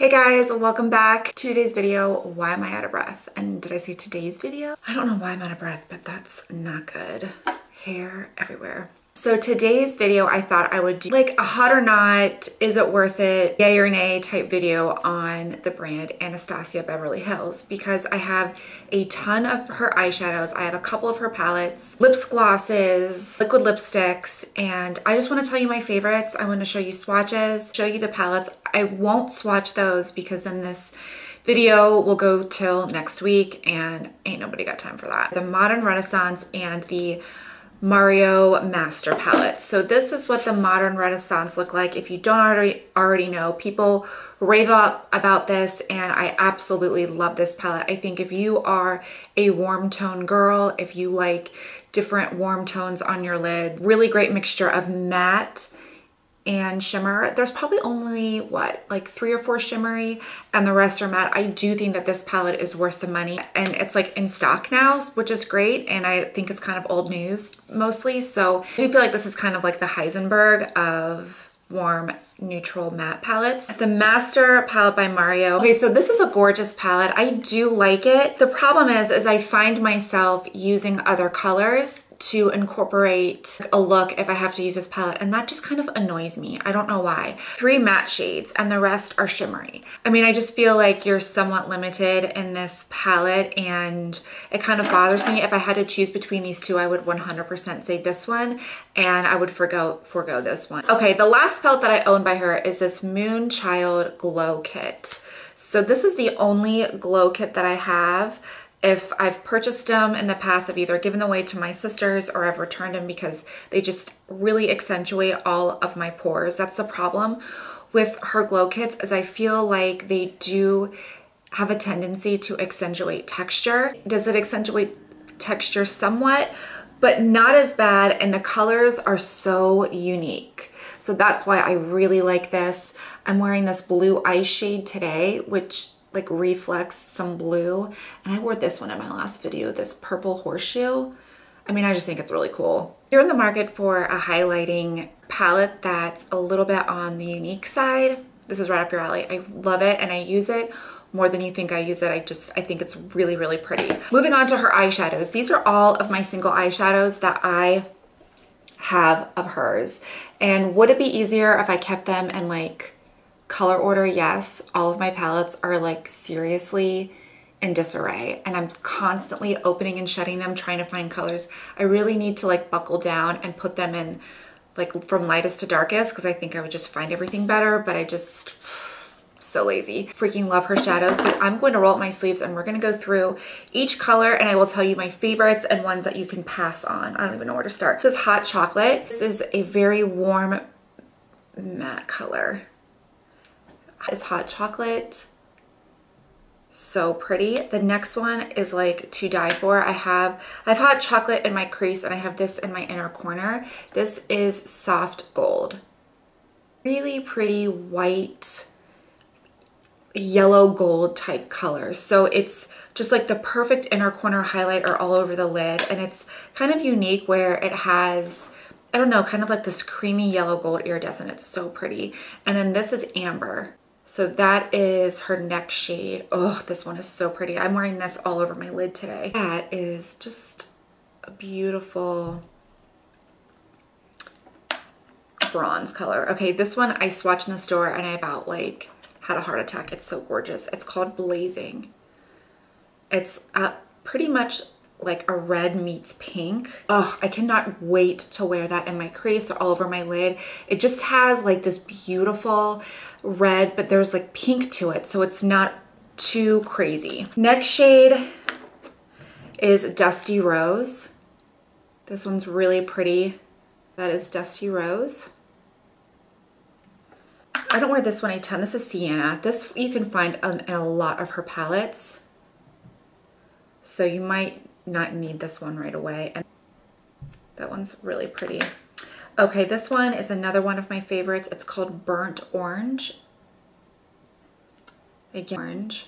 Hey guys, welcome back to today's video. Why am I out of breath? And did I say today's video? I don't know why I'm out of breath, but that's not good. Hair everywhere. So today's video, I thought I would do like a hot or not, is it worth it, yay or nay type video on the brand Anastasia Beverly Hills, because I have a ton of her eyeshadows. I have a couple of her palettes, lips glosses, liquid lipsticks, and I just want to tell you my favorites. I want to show you swatches, show you the palettes. I won't swatch those because then this video will go till next week and ain't nobody got time for that. The Modern Renaissance and the Mario Master palette. So this is what the Modern Renaissance look like. If you don't already know, people rave up about this and I absolutely love this palette. I think if you are a warm tone girl, if you like different warm tones on your lids, really great mixture of matte and shimmer. There's probably only what, like 3 or 4 shimmery and the rest are matte. I do think that this palette is worth the money and it's like in stock now, which is great. And I think it's kind of old news mostly. So I do feel like this is kind of like the Heisenberg of warm neutral matte palettes. The Master palette by Mario. Okay, so this is a gorgeous palette. I do like it. The problem is I find myself using other colors to incorporate a look if I have to use this palette, and that just kind of annoys me. I don't know why. 3 matte shades and the rest are shimmery. I mean, I just feel like you're somewhat limited in this palette and it kind of bothers me. If I had to choose between these two, I would 100% say this one and I would forgo this one. Okay, the last palette that I own by her is this Moonchild Glow Kit. So this is the only glow kit that I have. If I've purchased them in the past, I've either given them away to my sisters or I've returned them because they just really accentuate all of my pores. That's the problem with her glow kits, is I feel like they do have a tendency to accentuate texture. Does it accentuate texture somewhat, but not as bad, and the colors are so unique. So that's why I really like this. I'm wearing this blue eye shade today, which like reflects some blue. And I wore this one in my last video, this purple horseshoe. I mean, I just think it's really cool. If you're in the market for a highlighting palette that's a little bit on the unique side, this is right up your alley. I love it and I use it more than you think I use it. I think it's really, really pretty. Moving on to her eyeshadows. These are all of my single eyeshadows that I have of hers. And would it be easier if I kept them in like color order? Yes. All of my palettes are like seriously in disarray and I'm constantly opening and shutting them trying to find colors. I really need to like buckle down and put them in like from lightest to darkest because I think I would just find everything better, but I just so lazy. Freaking love her shadows. So I'm going to roll up my sleeves and we're going to go through each color and I will tell you my favorites and ones that you can pass on. I don't even know where to start. This is Hot Chocolate. This is a very warm matte color. Is Hot Chocolate. So pretty. The next one is like to die for. I've Hot Chocolate in my crease and I have this in my inner corner. This is Soft Gold. Really pretty white, yellow gold type color. So it's just like the perfect inner corner highlighter all over the lid. And it's kind of unique where it has, I don't know, kind of like this creamy yellow gold iridescent. It's so pretty. And then this is Amber. So that is her next shade. Oh, this one is so pretty. I'm wearing this all over my lid today. That is just a beautiful bronze color. Okay, this one I swatched in the store and I about like had a heart attack. It's so gorgeous. It's called Blazing. It's pretty much like a red meets pink. Oh, I cannot wait to wear that in my crease or all over my lid. It just has like this beautiful red, but there's like pink to it, so it's not too crazy. Next shade is Dusty Rose. This one's really pretty. That is Dusty Rose. I don't wear this one a ton. This is Sienna. This you can find in a lot of her palettes. So you might not need this one right away. And that one's really pretty. Okay, this one is another one of my favorites. It's called Burnt Orange. Again, orange.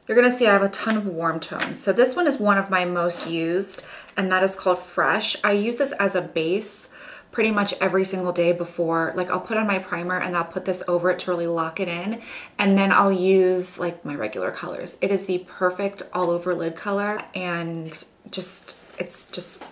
You're gonna see I have a ton of warm tones. So this one is one of my most used, and that is called Fresh. I use this as a base, pretty much every single day before. Like I'll put on my primer and I'll put this over it to really lock it in. And then I'll use like my regular colors. It is the perfect all over lid color, and it's just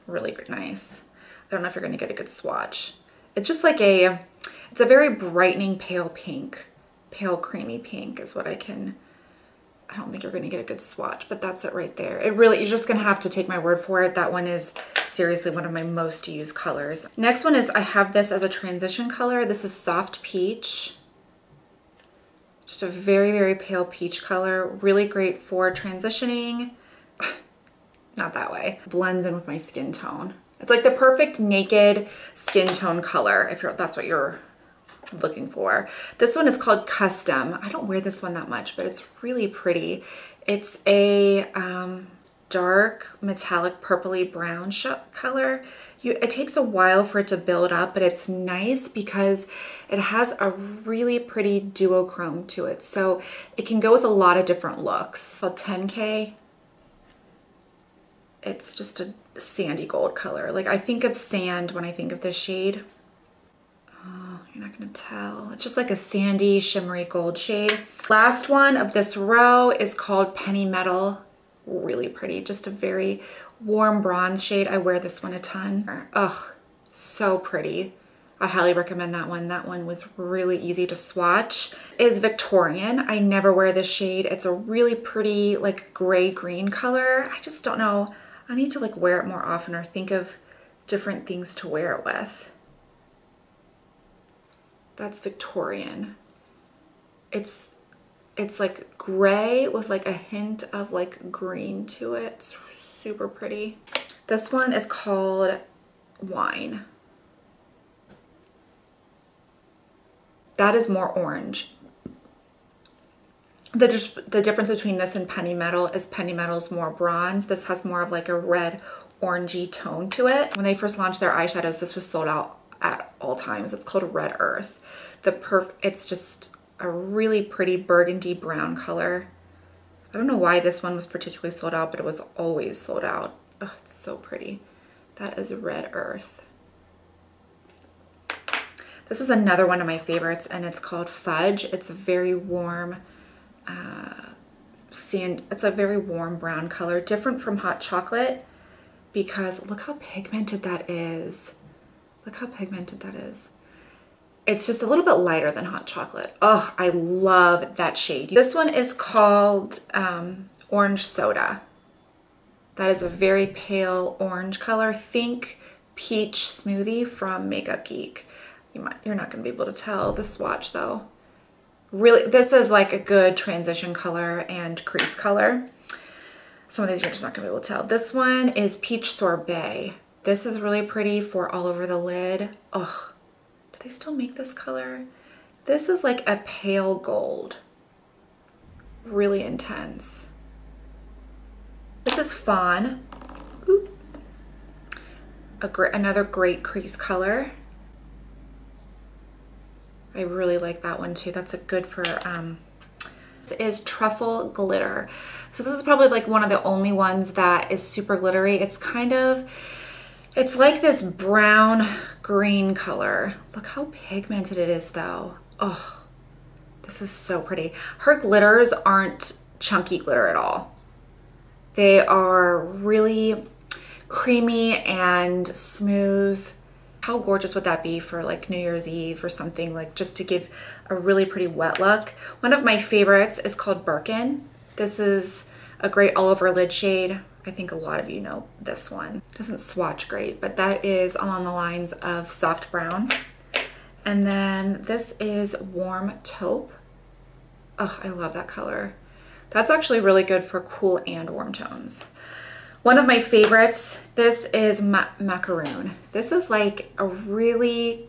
really nice. I don't know if you're gonna get a good swatch. It's just like it's a very brightening pale pink, pale creamy pink is what I don't think you're gonna get a good swatch, but that's it right there. You're just gonna have to take my word for it. That one is seriously one of my most used colors. Next one is, I have this as a transition color. This is Soft Peach. Just a very, very pale peach color. Really great for transitioning. Not that way. Blends in with my skin tone. It's like the perfect naked skin tone color if that's what you're looking for. This one is called Custom. I don't wear this one that much, but it's really pretty. It's a dark metallic purpley brown color. It takes a while for it to build up, but it's nice because it has a really pretty duochrome to it. So it can go with a lot of different looks. It's called 10K. It's just a sandy gold color. Like I think of sand when I think of this shade. You're not gonna tell. It's just like a sandy, shimmery gold shade. Last one of this row is called Penny Metal. Really pretty, just a very warm bronze shade. I wear this one a ton. Oh, so pretty. I highly recommend that one. That one was really easy to swatch. Is Victorian. I never wear this shade. It's a really pretty like gray green color. I just don't know. I need to like wear it more often or think of different things to wear it with. That's Victorian. It's like gray with like a hint of like green to it. It's super pretty. This one is called Wine. That is more orange. The difference between this and Penny Metal is Penny Metal's more bronze. This has more of like a red orangey tone to it. When they first launched their eyeshadows, this was sold out at all times. It's called Red Earth. It's just a really pretty burgundy brown color. I don't know why this one was particularly sold out, but it was always sold out. Oh, it's so pretty. That is Red Earth. This is another one of my favorites, and it's called Fudge. It's a very warm it's a very warm brown color, different from Hot Chocolate, because look how pigmented that is. Look how pigmented that is. It's just a little bit lighter than Hot Chocolate. Oh, I love that shade. This one is called Orange Soda. That is a very pale orange color. Think Peach Smoothie from Makeup Geek. You're not gonna be able to tell the swatch though. Really, this is like a good transition color and crease color. Some of these you're just not gonna be able to tell. This one is Peach Sorbet. This is really pretty for all over the lid. Oh, do they still make this color? This is like a pale gold. Really intense. This is Fawn. Ooh. Another great crease color. I really like that one too. That's a good for, this is Truffle Glitter. So this is probably like one of the only ones that is super glittery. It's it's like this brown green color. Look how pigmented it is though. Oh, this is so pretty. Her glitters aren't chunky glitter at all. They are really creamy and smooth. How gorgeous would that be for like New Year's Eve or something, like just to give a really pretty wet look. One of my favorites is called Birkin. This is a great all over lid shade. I think a lot of you know this one. Doesn't swatch great, but that is along the lines of soft brown. And then this is Warm Taupe. Oh, I love that color. That's actually really good for cool and warm tones. One of my favorites, this is Macaroon. This is like a really,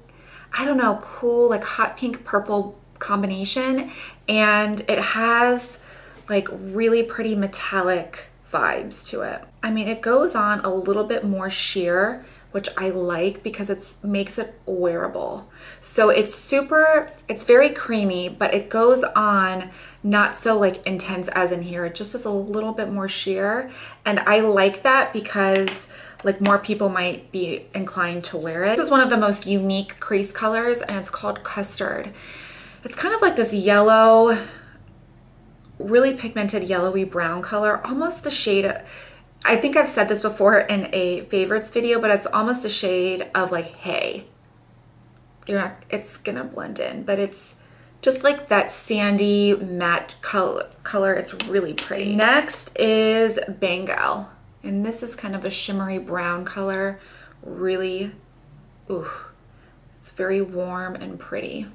I don't know, cool, like hot pink purple combination. And it has like really pretty metallic vibes to it. I mean, it goes on a little bit more sheer, which I like because it makes it wearable. So it's very creamy, but it goes on not so like intense as in here. It just is a little bit more sheer. And I like that because like more people might be inclined to wear it. This is one of the most unique crease colors and it's called Custard. It's kind of like this yellow, really pigmented yellowy brown color, almost the shade of, I think I've said this before in a favorites video, but it's almost the shade of like hay. It's gonna blend in, but it's just like that sandy matte color. It's really pretty. Next is Bengal. And this is kind of a shimmery brown color. Really, ooh, it's very warm and pretty.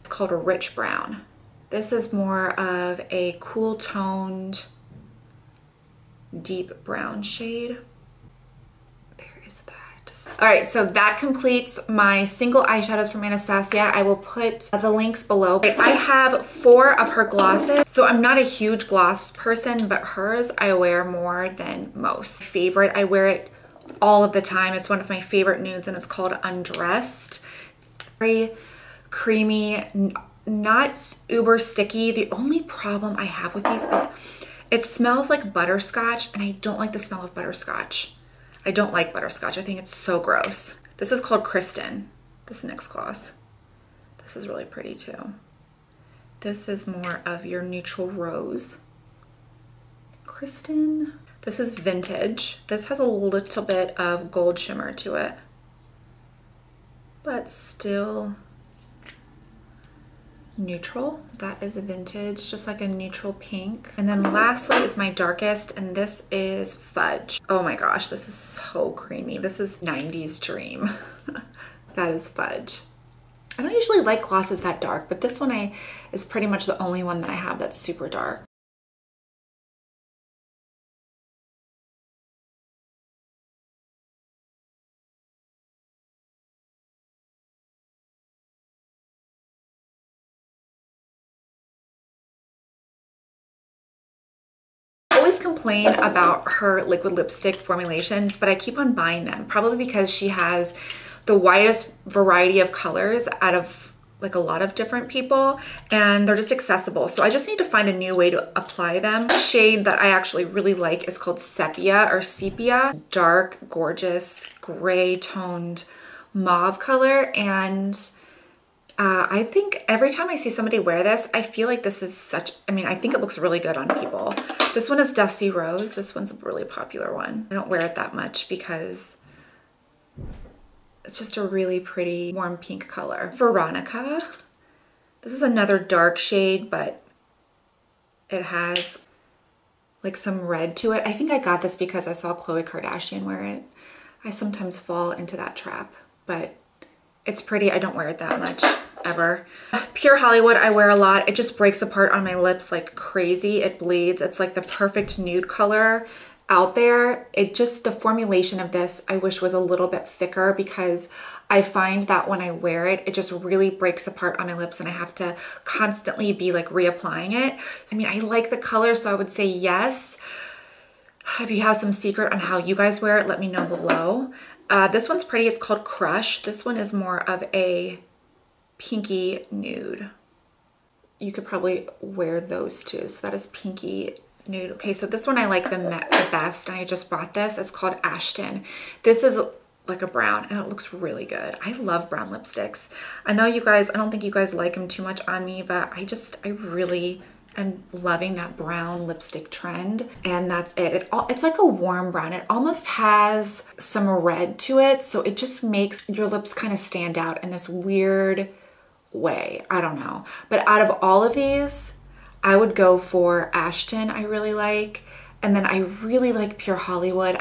It's called a rich brown. This is more of a cool toned, deep brown shade. There is that. All right, so that completes my single eyeshadows from Anastasia. I will put the links below. I have 4 of her glosses. So I'm not a huge gloss person, but hers I wear more than most. Favorite, I wear it all of the time. It's one of my favorite nudes and it's called Undressed. Very creamy, not uber sticky. The only problem I have with these is it smells like butterscotch and I don't like the smell of butterscotch. I don't like butterscotch. I think it's so gross. This is called Kristen, this next gloss. This is really pretty too. This is more of your neutral rose. Kristen. This is Vintage. This has a little bit of gold shimmer to it, but still neutral. That is a Vintage, just like a neutral pink. And then lastly is my darkest, and this is Fudge. Oh my gosh, this is so creamy. This is 90s dream. That is Fudge. I don't usually like glosses that dark, but this one is pretty much the only one that I have that's super dark. Always complain about her liquid lipstick formulations, but I keep on buying them, probably because she has the widest variety of colors out of like a lot of different people, and they're just accessible. So I just need to find a new way to apply them. The shade that I actually really like is called Sepia or Sepia. Dark, gorgeous, gray toned mauve color, and I think every time I see somebody wear this, I feel like this is such, I mean, I think it looks really good on people. This one is Dusty Rose. This one's a really popular one. I don't wear it that much because it's just a really pretty warm pink color. Veronica. This is another dark shade, but it has like some red to it. I think I got this because I saw Khloe Kardashian wear it. I sometimes fall into that trap, but it's pretty. I don't wear it that much ever. Pure Hollywood I wear a lot. It just breaks apart on my lips like crazy. It bleeds. It's like the perfect nude color out there. It just, the formulation of this I wish was a little bit thicker because I find that when I wear it, it just really breaks apart on my lips and I have to constantly be like reapplying it. I mean, I like the color, so I would say yes. If you have some secret on how you guys wear it, let me know below. This one's pretty. It's called Crush. This one is more of a pinky nude. You could probably wear those too. So that is pinky nude. Okay, so this one I like the best, and I just bought this. It's called Ashton. This is like a brown and it looks really good. I love brown lipsticks. I know you guys, I don't think you guys like them too much on me, but I really am loving that brown lipstick trend, and that's it. It's like a warm brown. It almost has some red to it, so it just makes your lips kind of stand out in this weird way. I don't know. But out of all of these, I would go for Ashton. I really like, and then I really like Pure Hollywood.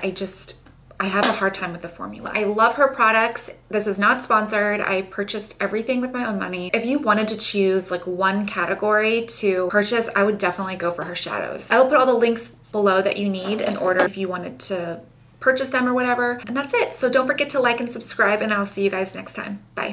I have a hard time with the formula. I love her products. This is not sponsored. I purchased everything with my own money. If you wanted to choose like one category to purchase, I would definitely go for her shadows. I will put all the links below that you need in order if you wanted to purchase them or whatever. And that's it. So don't forget to like and subscribe, and I'll see you guys next time. Bye.